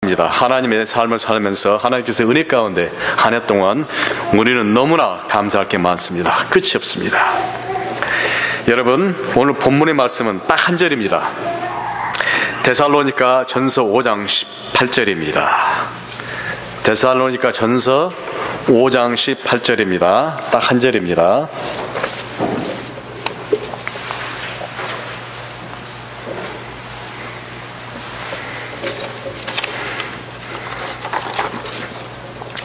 맞습니다. 하나님의 삶을 살면서 하나님께서 은혜 가운데 한 해 동안 우리는 너무나 감사할 게 많습니다. 끝이 없습니다. 여러분, 오늘 본문의 말씀은 딱 한 절입니다. 데살로니가 전서 5장 18절입니다. 데살로니가 전서 5장 18절입니다. 딱 한 절입니다.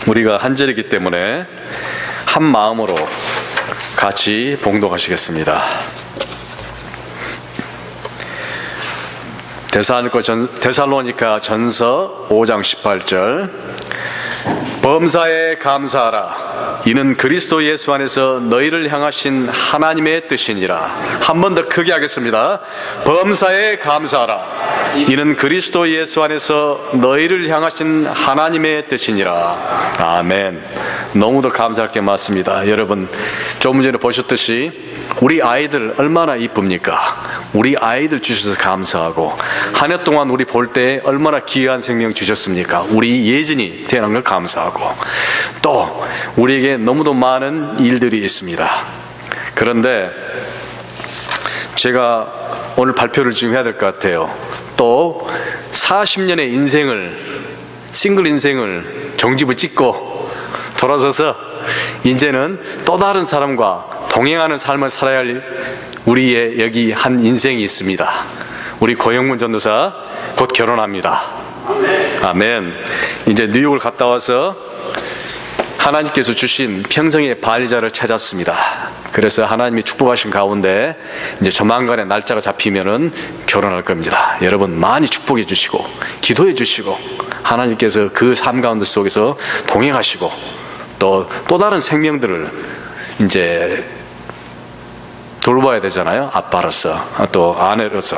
우리가 한 절이기 때문에 한 마음으로 같이 봉독하시겠습니다. 데살로니가 전서 5장 18절. 범사에 감사하라. 이는 그리스도 예수 안에서 너희를 향하신 하나님의 뜻이니라. 한 번 더 크게 하겠습니다. 범사에 감사하라. 이는 그리스도 예수 안에서 너희를 향하신 하나님의 뜻이니라. 아멘. 너무도 감사할 게 많습니다. 여러분, 조금 전에 보셨듯이 우리 아이들 얼마나 이쁩니까? 우리 아이들 주셔서 감사하고, 한 해 동안 우리 볼 때 얼마나 귀한 생명 주셨습니까? 우리 예진이 태어난 걸 감사하고, 또 우리에게 너무도 많은 일들이 있습니다. 그런데 제가 오늘 발표를 지금 해야 될 것 같아요. 또 40년의 인생을, 싱글 인생을 종지부 찍고 돌아서서 이제는 또 다른 사람과 동행하는 삶을 살아야 할 우리의 여기 한 인생이 있습니다. 우리 고영문 전도사 곧 결혼합니다. 아멘. 이제 뉴욕을 갔다 와서 하나님께서 주신 평생의 반리자를 찾았습니다. 그래서 하나님이 축복하신 가운데 이제 조만간에 날짜가 잡히면은 결혼할 겁니다. 여러분, 많이 축복해 주시고 기도해 주시고 하나님께서 그 삶 가운데 속에서 동행하시고 또 다른 생명들을 이제 돌봐야 되잖아요. 아빠로서, 또 아내로서,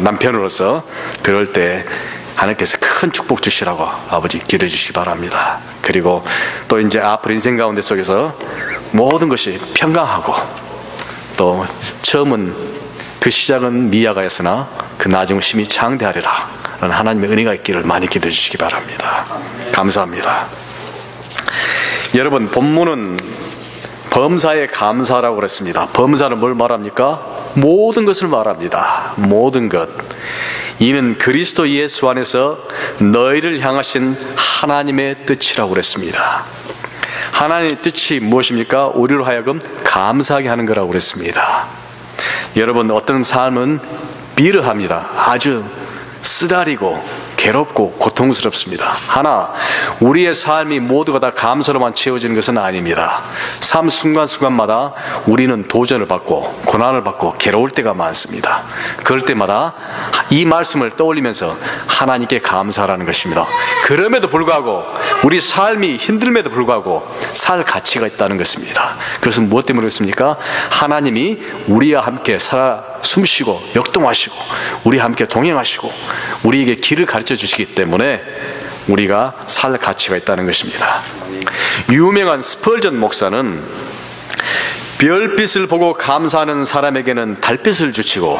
남편으로서. 그럴 때 하나님께서 큰 축복 주시라고 아버지 기도해 주시기 바랍니다. 그리고 또 이제 앞으로 인생 가운데 속에서 모든 것이 평강하고, 또 처음은 그 시작은 미약하였으나 그 나중은 심히 장대하리라 라는 하나님의 은혜가 있기를 많이 기도해 주시기 바랍니다. 감사합니다. 여러분, 본문은 범사에 감사라고 그랬습니다. 범사는 뭘 말합니까? 모든 것을 말합니다. 모든 것. 이는 그리스도 예수 안에서 너희를 향하신 하나님의 뜻이라고 그랬습니다. 하나님의 뜻이 무엇입니까? 우리로 하여금 감사하게 하는 거라고 그랬습니다. 여러분, 어떤 삶은 비르합니다. 아주 쓰다리고 괴롭고 고통스럽습니다. 하나, 우리의 삶이 모두가 다 감사로만 채워지는 것은 아닙니다. 삶 순간순간마다 우리는 도전을 받고 고난을 받고 괴로울 때가 많습니다. 그럴 때마다 이 말씀을 떠올리면서 하나님께 감사하라는 것입니다. 그럼에도 불구하고 우리 삶이 힘듦에도 불구하고 살 가치가 있다는 것입니다. 그것은 무엇 때문에 그렇습니까? 하나님이 우리와 함께 살아 숨쉬고 역동하시고 우리와 함께 동행하시고 우리에게 길을 가르쳐 주시기 때문에 우리가 살 가치가 있다는 것입니다. 유명한 스펄전 목사는 별빛을 보고 감사하는 사람에게는 달빛을 주시고,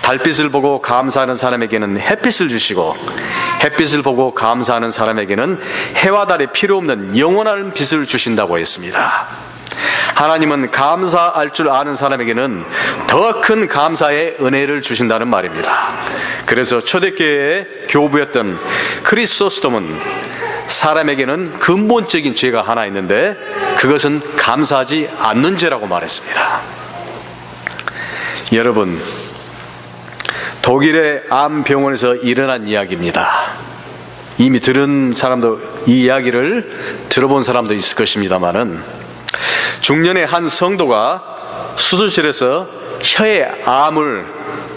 달빛을 보고 감사하는 사람에게는 햇빛을 주시고, 햇빛을 보고 감사하는 사람에게는 해와 달이 필요 없는 영원한 빛을 주신다고 했습니다. 하나님은 감사할 줄 아는 사람에게는 더 큰 감사의 은혜를 주신다는 말입니다. 그래서 초대교회의 교부였던 크리소스톰은 사람에게는 근본적인 죄가 하나 있는데 그것은 감사하지 않는 죄라고 말했습니다. 여러분, 독일의 암병원에서 일어난 이야기입니다. 이미 들은 사람도, 이 이야기를 들어본 사람도 있을 것입니다만은, 중년의 한 성도가 수술실에서 혀의 암을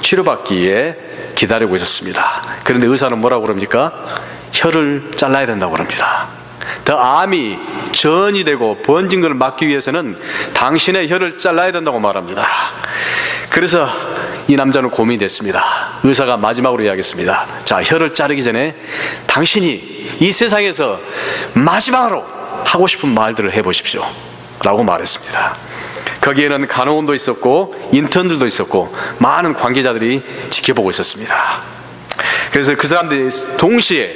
치료받기 위해 기다리고 있었습니다. 그런데 의사는 뭐라고 그럽니까? 혀를 잘라야 된다고 그럽니다. 더 암이 전이 되고 번진 것을 막기 위해서는 당신의 혀를 잘라야 된다고 말합니다. 그래서 이 남자는 고민이 됐습니다. 의사가 마지막으로 이야기했습니다. 자, 혀를 자르기 전에 당신이 이 세상에서 마지막으로 하고 싶은 말들을 해보십시오 라고 말했습니다. 거기에는 간호원도 있었고 인턴들도 있었고 많은 관계자들이 지켜보고 있었습니다. 그래서 그 사람들이 동시에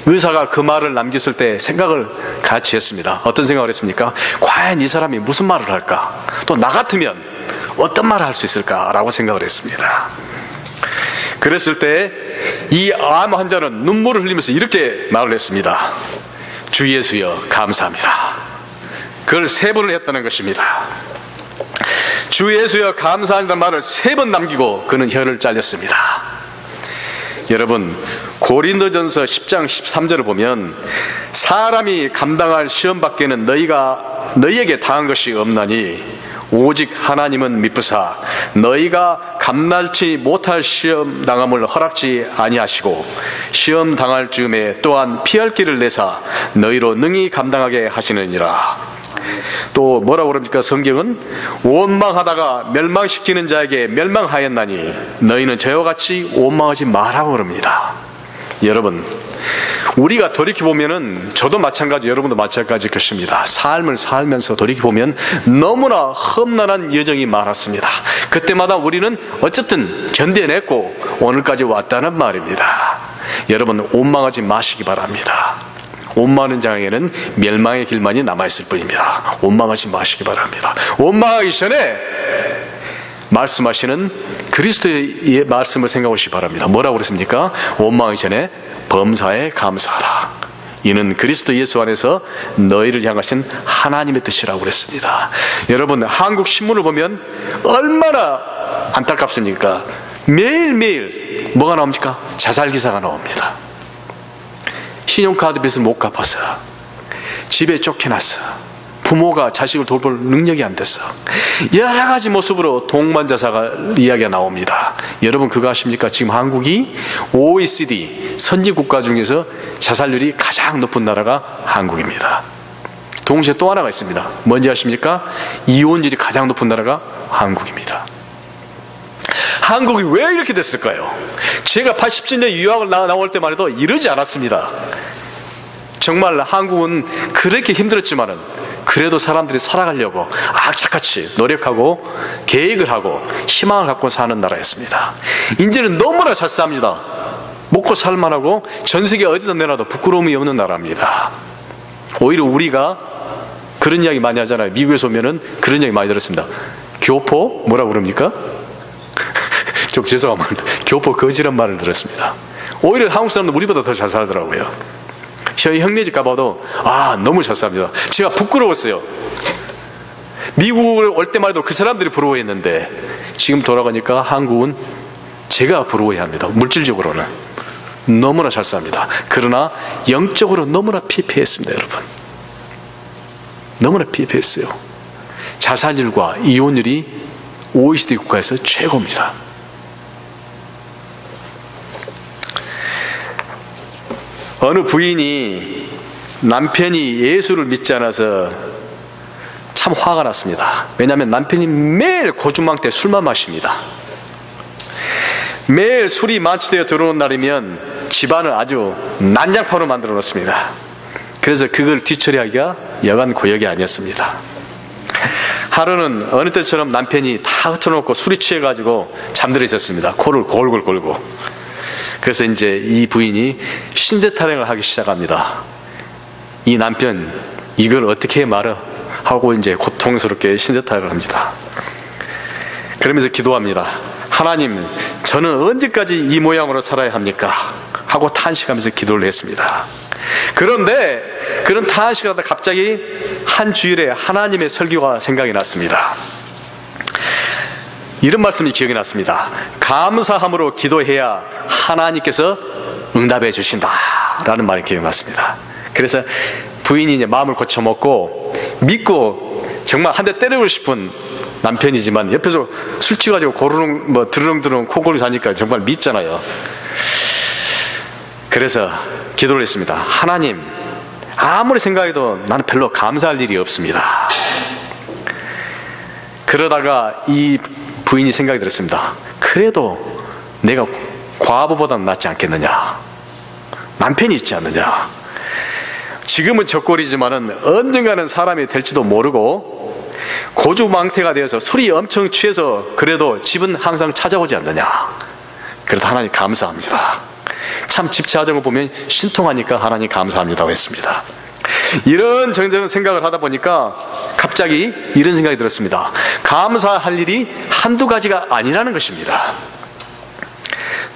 의사가 그 말을 남겼을 때 생각을 같이 했습니다. 어떤 생각을 했습니까? 과연 이 사람이 무슨 말을 할까? 또 나 같으면 어떤 말을 할 수 있을까라고 생각을 했습니다. 그랬을 때 이 암 환자는 눈물을 흘리면서 이렇게 말을 했습니다. 주 예수여 감사합니다. 그걸 3번을 했다는 것입니다. 주 예수여 감사한다는 말을 3번 남기고 그는 혀를 잘렸습니다. 여러분, 고린도전서 10장 13절을 보면 사람이 감당할 시험 밖에는 너희에게 당한 것이 없나니 오직 하나님은 미쁘사 너희가 감당치 못할 시험 당함을 허락지 아니하시고 시험 당할 즈음에 또한 피할 길을 내사 너희로 능히 감당하게 하시느니라. 또 뭐라고 그럽니까? 성경은 원망하다가 멸망시키는 자에게 멸망하였나니 너희는 저와 같이 원망하지 말라고 그럽니다. 여러분, 우리가 돌이켜보면은 저도 마찬가지, 여러분도 마찬가지일 것입니다. 삶을 살면서 돌이켜보면 너무나 험난한 여정이 많았습니다. 그때마다 우리는 어쨌든 견뎌냈고 오늘까지 왔다는 말입니다. 여러분, 원망하지 마시기 바랍니다. 원망하는 자에게는 멸망의 길만이 남아있을 뿐입니다. 원망하지 마시기 바랍니다. 원망하기 전에 말씀하시는 그리스도의 말씀을 생각하시기 바랍니다. 뭐라고 그랬습니까? 원망하기 전에 범사에 감사하라. 이는 그리스도 예수 안에서 너희를 향하신 하나님의 뜻이라고 그랬습니다. 여러분, 한국 신문을 보면 얼마나 안타깝습니까? 매일매일 뭐가 나옵니까? 자살 기사가 나옵니다. 신용카드 빚을 못 갚아서, 집에 쫓겨났어, 부모가 자식을 돌볼 능력이 안 됐어, 여러 가지 모습으로 동반자사가 이야기가 나옵니다. 여러분, 그거 아십니까? 지금 한국이 OECD 선진국가 중에서 자살률이 가장 높은 나라가 한국입니다. 동시에 또 하나가 있습니다. 뭔지 아십니까? 이혼율이 가장 높은 나라가 한국입니다. 한국이 왜 이렇게 됐을까요? 제가 80년대 유학을 나올 때만 해도 이러지 않았습니다. 정말 한국은 그렇게 힘들었지만은 그래도 사람들이 살아가려고 악착같이 노력하고 계획을 하고 희망을 갖고 사는 나라였습니다. 이제는 너무나 잘 삽니다. 먹고 살만하고 전 세계 어디다 내놔도 부끄러움이 없는 나라입니다. 오히려 우리가 그런 이야기 많이 하잖아요. 미국에서 오면은 그런 이야기 많이 들었습니다. 교포? 뭐라고 그럽니까? 좀 죄송합니다. 교포 거지란 말을 들었습니다. 오히려 한국 사람들 우리보다 더 잘 살더라고요. 저희 형네 집 가봐도 너무 잘 삽니다. 제가 부끄러웠어요. 미국을 올 때만 해도 그 사람들이 부러워했는데 지금 돌아가니까 한국은 제가 부러워해야 합니다. 물질적으로는 너무나 잘 삽니다. 그러나 영적으로 너무나 피폐했습니다. 여러분, 너무나 피폐했어요. 자살률과 이혼율이 OECD 국가에서 최고입니다. 어느 부인이 남편이 예수를 믿지 않아서 참 화가 났습니다. 왜냐하면 남편이 매일 고주망 때 술만 마십니다. 매일 술이 만취되어 들어오는 날이면 집안을 아주 난장판으로 만들어 놓습니다. 그래서 그걸 뒤처리하기가 여간 고역이 아니었습니다. 하루는 어느 때처럼 남편이 다 흩어놓고 술이 취해가지고 잠들어 있었습니다. 코를 골골 골고. 그래서 이제 이 부인이 신세 타령을 하기 시작합니다. 이 남편 이걸 어떻게 말어? 하고 이제 고통스럽게 신세 타령을 합니다. 그러면서 기도합니다. 하나님, 저는 언제까지 이 모양으로 살아야 합니까? 하고 탄식하면서 기도를 했습니다. 그런데 그런 탄식을 하다 갑자기 한 주일에 하나님의 설교가 생각이 났습니다. 이런 말씀이 기억이 났습니다. 감사함으로 기도해야 하나님께서 응답해 주신다 라는 말이 기억이 났습니다. 그래서 부인이 이제 마음을 고쳐먹고 믿고 정말 한 대 때리고 싶은 남편이지만 옆에서 술 취가지고 고르릉 드르릉드르릉 코골이 자니까 정말 밉잖아요. 그래서 기도를 했습니다. 하나님, 아무리 생각해도 나는 별로 감사할 일이 없습니다. 그러다가 이 부인이 생각이 들었습니다. 그래도 내가 과부보다는 낫지 않겠느냐, 남편이 있지 않느냐. 지금은 적골이지만은 언젠가는 사람이 될지도 모르고 고주망태가 되어서 술이 엄청 취해서 그래도 집은 항상 찾아오지 않느냐. 그래도 하나님 감사합니다. 참 집착하는 거 보면 신통하니까 하나님 감사합니다고 했습니다. 이런 정정한 생각을 하다 보니까 갑자기 이런 생각이 들었습니다. 감사할 일이 한두 가지가 아니라는 것입니다.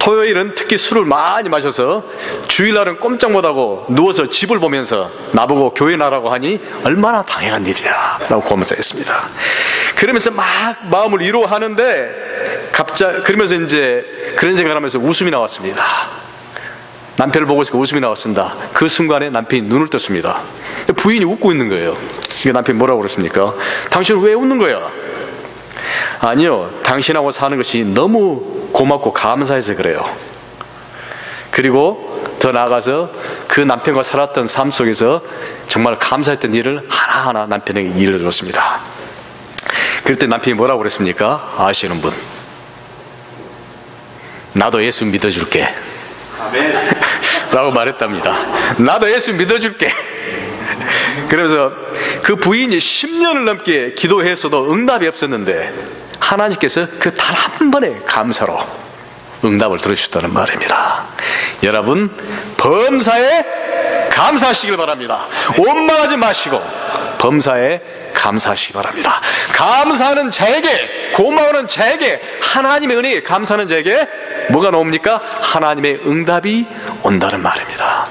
토요일은 특히 술을 많이 마셔서 주일날은 꼼짝 못하고 누워서 집을 보면서 나보고 교회 나라고 하니 얼마나 당연한 일이야 라고 고민했습니다. 그러면서 막 마음을 위로하는데 갑자기 그러면서 이제 그런 생각을 하면서 웃음이 나왔습니다. 남편을 보고 있으니까 웃음이 나왔습니다. 그 순간에 남편이 눈을 떴습니다. 부인이 웃고 있는 거예요. 그러니까 남편이 뭐라고 그랬습니까? 당신은 왜 웃는 거야? 아니요, 당신하고 사는 것이 너무 고맙고 감사해서 그래요. 그리고 더 나아가서 그 남편과 살았던 삶 속에서 정말 감사했던 일을 하나하나 남편에게 일을 들었습니다. 그럴 때 남편이 뭐라고 그랬습니까? 아시는 분, 나도 예수 믿어줄게 라고 말했답니다. 나도 예수 믿어줄게. 그래서 그 부인이 10년을 넘게 기도했어도 응답이 없었는데 하나님께서 그 단 한 번의 감사로 응답을 들으셨다는 말입니다. 여러분, 범사에 감사하시길 바랍니다. 원망하지 마시고 범사에 감사하시기 바랍니다. 감사하는 자에게, 고마워하는 자에게, 하나님의 은혜에 감사하는 자에게 뭐가 나옵니까? 하나님의 응답이 온다는 말입니다.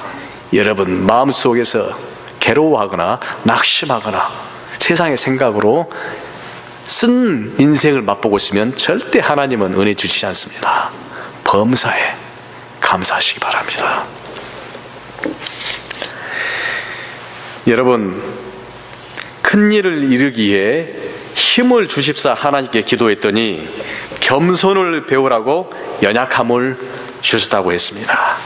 여러분, 마음속에서 괴로워하거나 낙심하거나 세상의 생각으로 쓴 인생을 맛보고 있으면 절대 하나님은 은혜 주시지 않습니다. 범사에 감사하시기 바랍니다. 여러분, 큰 일을 이루기에 힘을 주십사 하나님께 기도했더니 겸손을 배우라고 연약함을 주셨다고 했습니다.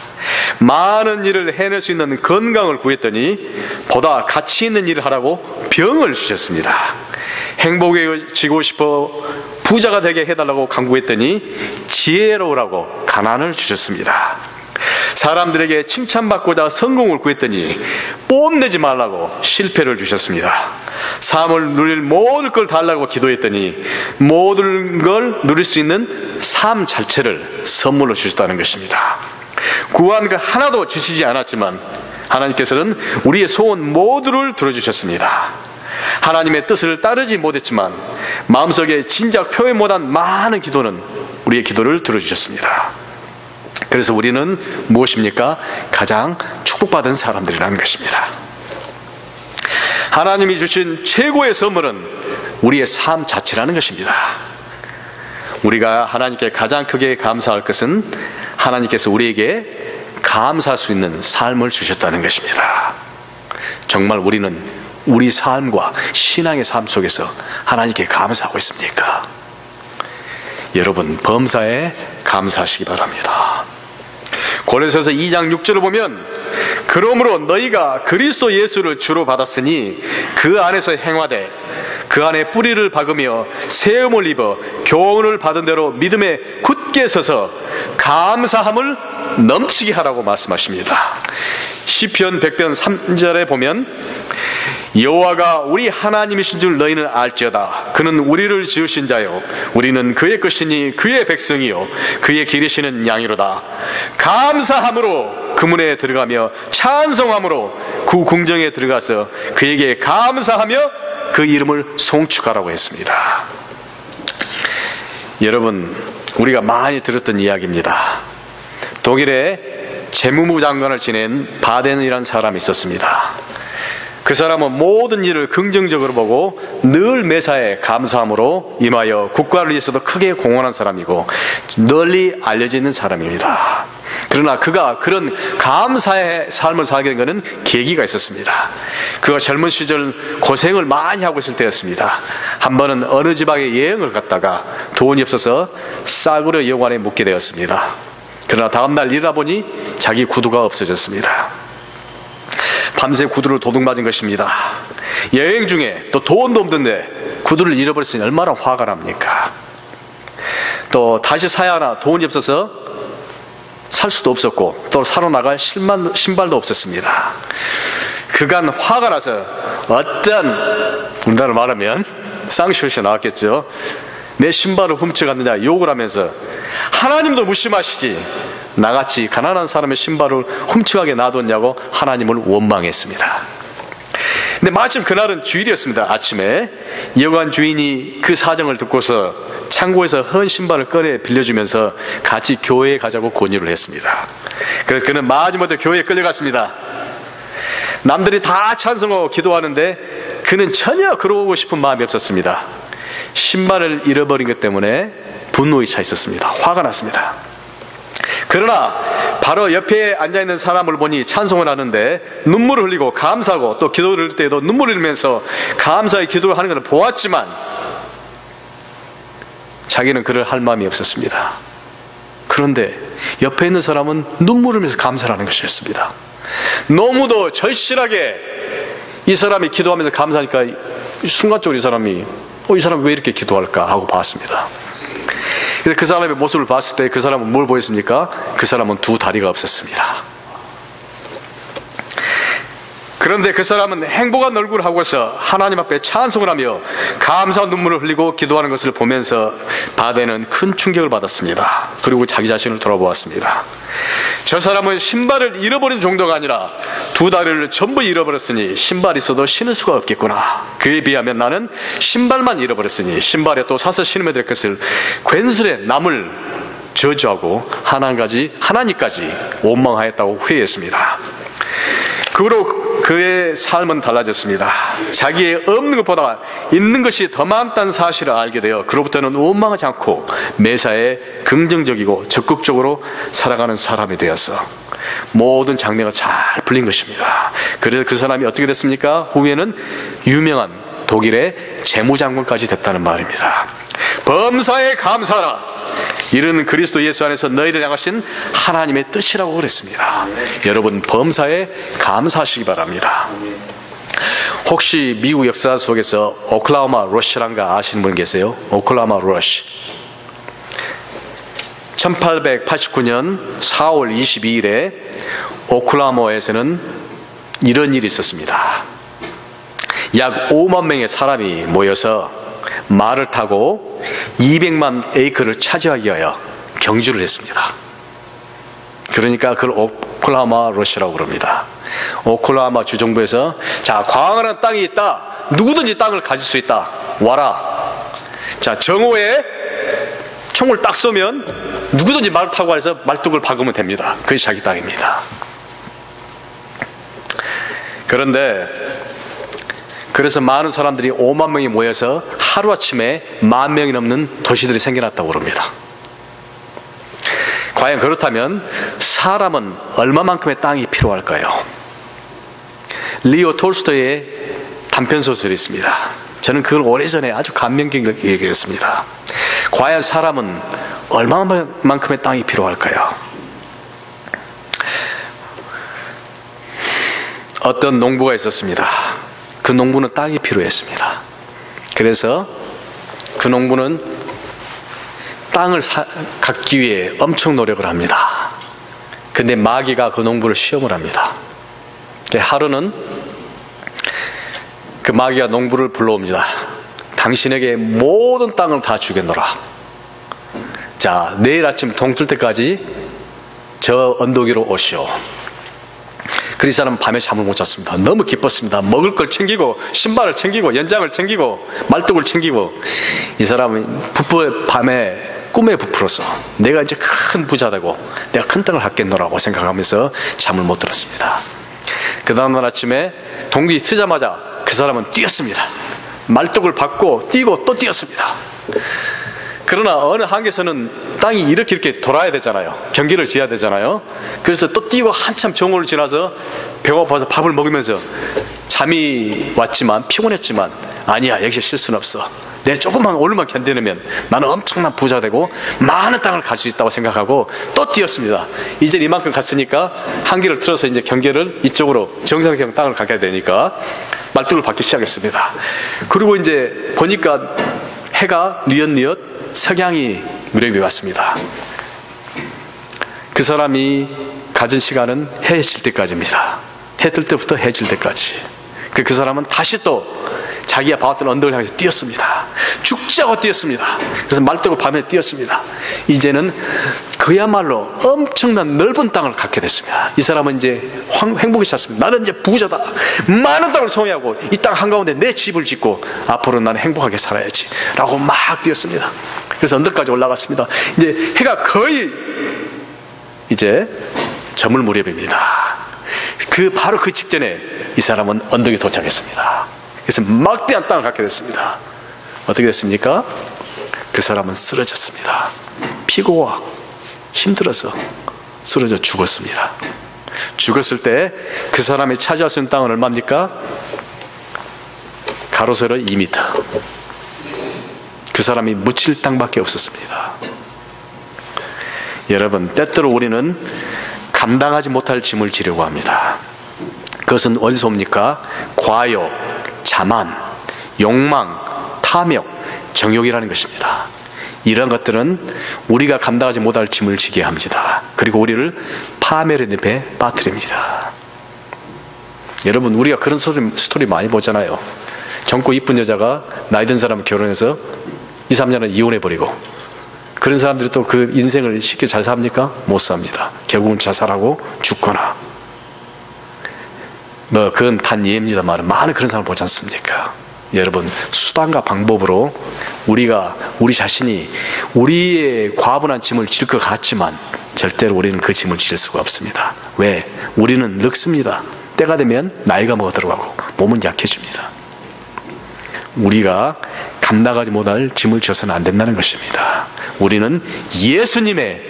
많은 일을 해낼 수 있는 건강을 구했더니 보다 가치 있는 일을 하라고 병을 주셨습니다. 행복해지고 싶어 부자가 되게 해달라고 간구했더니 지혜로우라고 가난을 주셨습니다. 사람들에게 칭찬받고자 성공을 구했더니 뽐내지 말라고 실패를 주셨습니다. 삶을 누릴 모든 걸 달라고 기도했더니 모든 걸 누릴 수 있는 삶 자체를 선물로 주셨다는 것입니다. 구한 것 하나도 주시지 않았지만 하나님께서는 우리의 소원 모두를 들어주셨습니다. 하나님의 뜻을 따르지 못했지만 마음속에 진작 표현 못한 많은 기도는 우리의 기도를 들어주셨습니다. 그래서 우리는 무엇입니까? 가장 축복받은 사람들이라는 것입니다. 하나님이 주신 최고의 선물은 우리의 삶 자체라는 것입니다. 우리가 하나님께 가장 크게 감사할 것은 하나님께서 우리에게 감사할 수 있는 삶을 주셨다는 것입니다. 정말 우리는 우리 삶과 신앙의 삶 속에서 하나님께 감사하고 있습니까? 여러분, 범사에 감사하시기 바랍니다. 고린도서 2장 6절을 보면 그러므로 너희가 그리스도 예수를 주로 받았으니 그 안에서 행하되 그 안에 뿌리를 박으며 세움을 입어 교훈을 받은 대로 믿음에 굳게 서서 감사함을 넘치게 하라고 말씀하십니다. 시편 100편 3절에 보면 여호와가 우리 하나님이신 줄 너희는 알지어다. 그는 우리를 지으신 자요 우리는 그의 것이니 그의 백성이요 그의 기르시는 양이로다. 감사함으로 그 문에 들어가며 찬송함으로 그 궁정에 들어가서 그에게 감사하며 그 이름을 송축하라고 했습니다. 여러분, 우리가 많이 들었던 이야기입니다. 독일의 재무부 장관을 지낸 바덴이라는 사람이 있었습니다. 그 사람은 모든 일을 긍정적으로 보고 늘 매사에 감사함으로 임하여 국가를 위해서도 크게 공헌한 사람이고 널리 알려져 있는 사람입니다. 그러나 그가 그런 감사의 삶을 살게 된 것은 계기가 있었습니다. 그가 젊은 시절 고생을 많이 하고 있을 때였습니다. 한 번은 어느 지방에 여행을 갔다가 돈이 없어서 싸구려 여관에 묵게 되었습니다. 그러나 다음날 일어나보니 자기 구두가 없어졌습니다. 밤새 구두를 도둑맞은 것입니다. 여행 중에 또 돈도 없는데 구두를 잃어버렸으니 얼마나 화가 납니까? 또 다시 사야 하나 돈이 없어서 살 수도 없었고 또 사러 나갈 신발도 없었습니다. 그간 화가 나서 어떤, 우리나라로 말하면 쌍시옷이 나왔겠죠. 내 신발을 훔쳐갔느냐 욕을 하면서 하나님도 무심하시지 나같이 가난한 사람의 신발을 훔쳐가게 놔뒀냐고 하나님을 원망했습니다. 근데 마침 그날은 주일이었습니다. 아침에 여관 주인이 그 사정을 듣고서 창고에서 헌 신발을 꺼내 빌려주면서 같이 교회에 가자고 권유를 했습니다. 그래서 그는 마지못해 교회에 끌려갔습니다. 남들이 다 찬송하고 기도하는데 그는 전혀 그러고 싶은 마음이 없었습니다. 신발을 잃어버린 것 때문에 분노에 차 있었습니다. 화가 났습니다. 그러나 바로 옆에 앉아있는 사람을 보니 찬송을 하는데 눈물을 흘리고 감사하고 또 기도를 할 때에도 눈물을 흘리면서 감사의 기도를 하는 것을 보았지만 자기는 그를 할 마음이 없었습니다. 그런데 옆에 있는 사람은 눈물을 흘리면서 감사를 하는 것이었습니다. 너무도 절실하게 이 사람이 기도하면서 감사하니까 순간적으로 이 사람이 이 사람이 왜 이렇게 기도할까 하고 봤습니다. 그래서 그 사람의 모습을 봤을 때 그 사람은 뭘 보였습니까? 그 사람은 두 다리가 없었습니다. 그런데 그 사람은 행복한 얼굴을 하고서 하나님 앞에 찬송을 하며 감사 눈물을 흘리고 기도하는 것을 보면서 바데는 큰 충격을 받았습니다. 그리고 자기 자신을 돌아보았습니다. 저 사람은 신발을 잃어버린 정도가 아니라 두 다리를 전부 잃어버렸으니 신발이 있어도 신을 수가 없겠구나. 그에 비하면 나는 신발만 잃어버렸으니 신발에 또 사서 신으면 될 것을 괜스레 남을 저주하고 하나님까지 원망하였다고 후회했습니다. 그 후로 그의 삶은 달라졌습니다. 자기의 없는 것보다 있는 것이 더 많다는 사실을 알게 되어 그로부터는 원망하지 않고 매사에 긍정적이고 적극적으로 살아가는 사람이 되어서 모든 장래가 잘 풀린 것입니다. 그래서 그 사람이 어떻게 됐습니까? 후에는 유명한 독일의 재무장관까지 됐다는 말입니다. 범사에 감사하라. 이는 그리스도 예수 안에서 너희를 향하신 하나님의 뜻이라고 그랬습니다. 여러분, 범사에 감사하시기 바랍니다. 혹시 미국 역사 속에서 오클라호마 러시라는 거 아시는 분 계세요? 오클라호마 러시. 1889년 4월 22일에 오클라호마에서는 이런 일이 있었습니다. 약 5만 명의 사람이 모여서 말을 타고 200만 에이커를 차지하기 위하여 경주를 했습니다. 그러니까 그걸 오클라호마 러시라고 그럽니다. 오클라호마 주정부에서 자, 광활한 땅이 있다. 누구든지 땅을 가질 수 있다. 와라. 자, 정오에 총을 딱 쏘면 누구든지 말을 타고 가서 말뚝을 박으면 됩니다. 그게 자기 땅입니다. 그래서 많은 사람들이 5만 명이 모여서 하루아침에 10,000명이 넘는 도시들이 생겨났다고 그럽니다. 과연 그렇다면 사람은 얼마만큼의 땅이 필요할까요? 리오 톨스토이의 단편소설이 있습니다. 저는 그걸 오래전에 아주 감명 깊게 얘기했습니다. 과연 사람은 얼마만큼의 땅이 필요할까요? 어떤 농부가 있었습니다. 그 농부는 땅이 필요했습니다. 그래서 그 농부는 땅을 갖기 위해 엄청 노력을 합니다. 근데 마귀가 그 농부를 시험을 합니다. 하루는 그 마귀가 농부를 불러옵니다. 당신에게 모든 땅을 다 주겠노라. 자, 내일 아침 동뜰 때까지 저 언덕 위로 오시오. 그 사람은 밤에 잠을 못 잤습니다. 너무 기뻤습니다. 먹을 걸 챙기고 신발을 챙기고 연장을 챙기고 말뚝을 챙기고 이 사람은 밤에 꿈에 부풀어서 내가 이제 큰 부자 되고 내가 큰 땅을 갖겠노라고 생각하면서 잠을 못 들었습니다. 그 다음날 아침에 동기 트자마자 그 사람은 뛰었습니다. 말뚝을 받고 뛰고 또 뛰었습니다. 그러나 어느 한계에서는 땅이 이렇게 돌아야 되잖아요. 경기를 지어야 되잖아요. 그래서 또 뛰고 한참 정오를 지나서 배고파서 밥을 먹으면서 잠이 왔지만 피곤했지만 아니야, 역시 실수는 없어. 내 조금만 오늘만 견뎌내면 나는 엄청난 부자 되고 많은 땅을 갈 수 있다고 생각하고 또 뛰었습니다. 이제 이만큼 갔으니까 한계를 틀어서 이제 경계를 이쪽으로 정상형 땅을 갖게 되니까 말뚝을 받기 시작했습니다. 그리고 이제 보니까 해가 뉘엿뉘엿 석양이 무렵이 왔습니다. 그 사람이 가진 시간은 해 질 때까지입니다. 해 뜰 때부터 해 질 때까지. 그 사람은 다시 또 자기가 봐왔던 언덕을 향해서 뛰었습니다. 죽자고 뛰었습니다. 그래서 말뚝을 밤에 뛰었습니다. 이제는 그야말로 엄청난 넓은 땅을 갖게 됐습니다. 이 사람은 이제 행복이 찼습니다. 나는 이제 부자다. 많은 땅을 소유하고 이 땅 한가운데 내 집을 짓고 앞으로 나는 행복하게 살아야지 라고 막 뛰었습니다. 그래서 언덕까지 올라갔습니다. 이제 해가 거의 이제 저물 무렵입니다. 바로 그 직전에 이 사람은 언덕에 도착했습니다. 그래서 막대한 땅을 갖게 됐습니다. 어떻게 됐습니까? 그 사람은 쓰러졌습니다. 피고와 힘들어서 쓰러져 죽었습니다. 죽었을 때 그 사람이 차지할 수 있는 땅은 얼마입니까? 가로 세로 2m. 그 사람이 묻힐 땅밖에 없었습니다. 여러분, 때때로 우리는 감당하지 못할 짐을 지려고 합니다. 그것은 어디서 옵니까? 과욕, 자만, 욕망, 탐욕, 정욕이라는 것입니다. 이런 것들은 우리가 감당하지 못할 짐을 지게 합니다. 그리고 우리를 파멸의 늪에 빠뜨립니다. 여러분, 우리가 그런 스토리 많이 보잖아요. 젊고 이쁜 여자가 나이 든 사람을 결혼해서 2, 3년을 이혼해버리고, 그런 사람들이 또 그 인생을 쉽게 잘 삽니까? 못 삽니다. 결국은 자살하고 죽거나. 그건 단 예입니다만 많은 그런 사람을 보지 않습니까? 여러분, 수단과 방법으로 우리 자신이 우리의 과분한 짐을 질 것 같지만 절대로 우리는 그 짐을 질 수가 없습니다. 왜? 우리는 늙습니다. 때가 되면 나이가 먹어 들어가고 몸은 약해집니다. 우리가 감당하지 못할 짐을 져서는 안 된다는 것입니다. 우리는 예수님의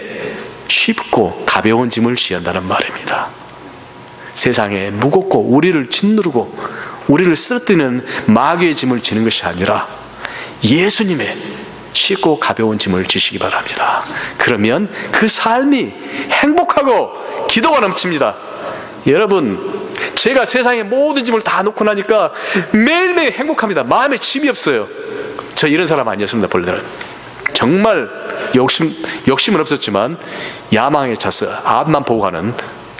쉽고 가벼운 짐을 지어야 한다는 말입니다. 세상에 무겁고 우리를 짓누르고 우리를 쓰러뜨리는 마귀의 짐을 지는 것이 아니라 예수님의 쉽고 가벼운 짐을 지시기 바랍니다. 그러면 그 삶이 행복하고 기도가 넘칩니다. 여러분, 제가 세상의 모든 짐을 다 놓고 나니까 매일매일 행복합니다. 마음에 짐이 없어요. 저 이런 사람 아니었습니다. 본래는 정말 욕심은 없었지만 야망에 차서 앞만 보고 가는,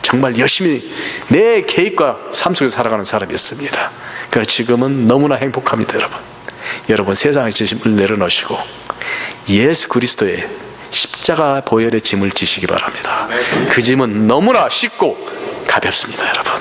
정말 열심히 내 계획과 삶 속에서 살아가는 사람이었습니다. 그래서 지금은 너무나 행복합니다. 여러분 세상의 짐을 내려놓으시고 예수 그리스도의 십자가 보혈의 짐을 지시기 바랍니다. 그 짐은 너무나 쉽고 가볍습니다. 여러분,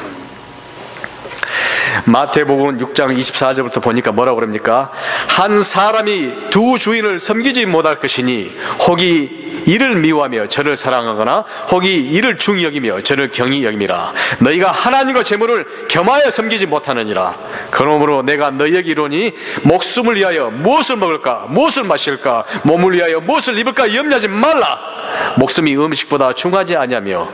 마태복음 6장 24절부터 보니까 뭐라고 그럽니까? 한 사람이 두 주인을 섬기지 못할 것이니 혹이 이를 미워하며 저를 사랑하거나 혹이 이를 중히 여기며 저를 경히 여김이라. 너희가 하나님과 재물을 겸하여 섬기지 못하느니라. 그러므로 내가 너희에게 이르노니 목숨을 위하여 무엇을 먹을까 무엇을 마실까 몸을 위하여 무엇을 입을까 염려하지 말라. 목숨이 음식보다 중하지 아니하며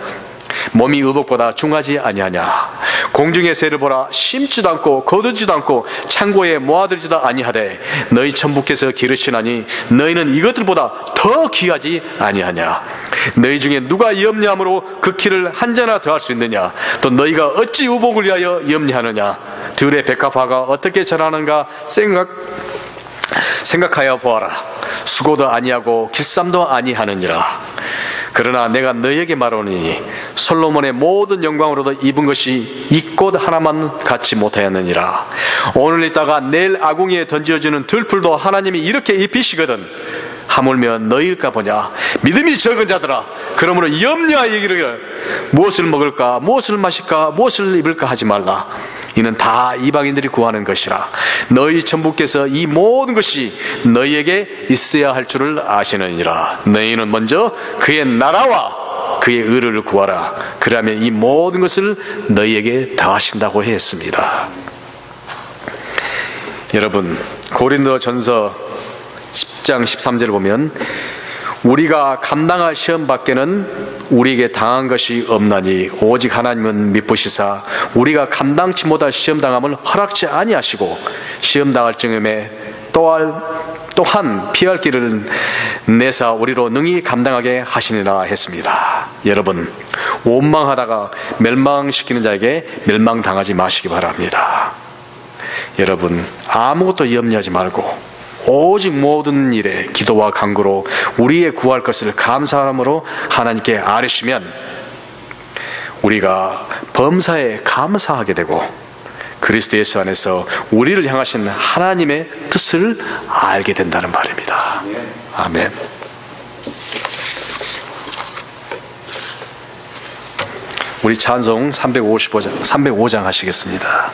몸이 의복보다 중하지 아니하냐. 공중의 새를 보라. 심지도 않고 거두지도 않고 창고에 모아들지도 아니하되 너희 천부께서 기르시나니 너희는 이것들보다 더 귀하지 아니하냐. 너희 중에 누가 염려함으로 그 키를 한 자나 더할 수 있느냐. 또 너희가 어찌 의복을 위하여 염려하느냐. 들의 백합화가 어떻게 자라는가 생각하여 보아라. 수고도 아니하고 길쌈도 아니하느니라. 그러나 내가 너희에게 말하노니 솔로몬의 모든 영광으로도 입은 것이 이 꽃 하나만 갖지 못하였느니라. 오늘 있다가 내일 아궁이에 던져지는 들풀도 하나님이 이렇게 입히시거든. 하물며 너희일까 보냐. 믿음이 적은 자들아, 그러므로 염려하여 이르기를 무엇을 먹을까 무엇을 마실까 무엇을 입을까 하지 말라. 이는 다 이방인들이 구하는 것이라. 너희 천부께서 이 모든 것이 너희에게 있어야 할 줄을 아시느니라. 너희는 먼저 그의 나라와 그의 의를 구하라. 그러면 이 모든 것을 너희에게 더하신다고 했습니다. 여러분, 고린도전서 10장 13절을 보면 우리가 감당할 시험 밖에는 우리에게 당한 것이 없나니 오직 하나님은 미쁘시사 우리가 감당치 못할 시험당함을 허락지 아니하시고 시험당할 즈음에 또한 피할 길을 내사 우리로 능히 감당하게 하시니라 했습니다. 여러분, 원망하다가 멸망시키는 자에게 멸망당하지 마시기 바랍니다. 여러분, 아무것도 염려하지 말고 오직 모든 일에 기도와 간구로 우리의 구할 것을 감사함으로 하나님께 아뢰시면 우리가 범사에 감사하게 되고 그 그리스도 예수 안에서 우리를 향하신 하나님의 뜻을 알게 된다는 말입니다. 아멘. 우리 찬송 305장 하시겠습니다.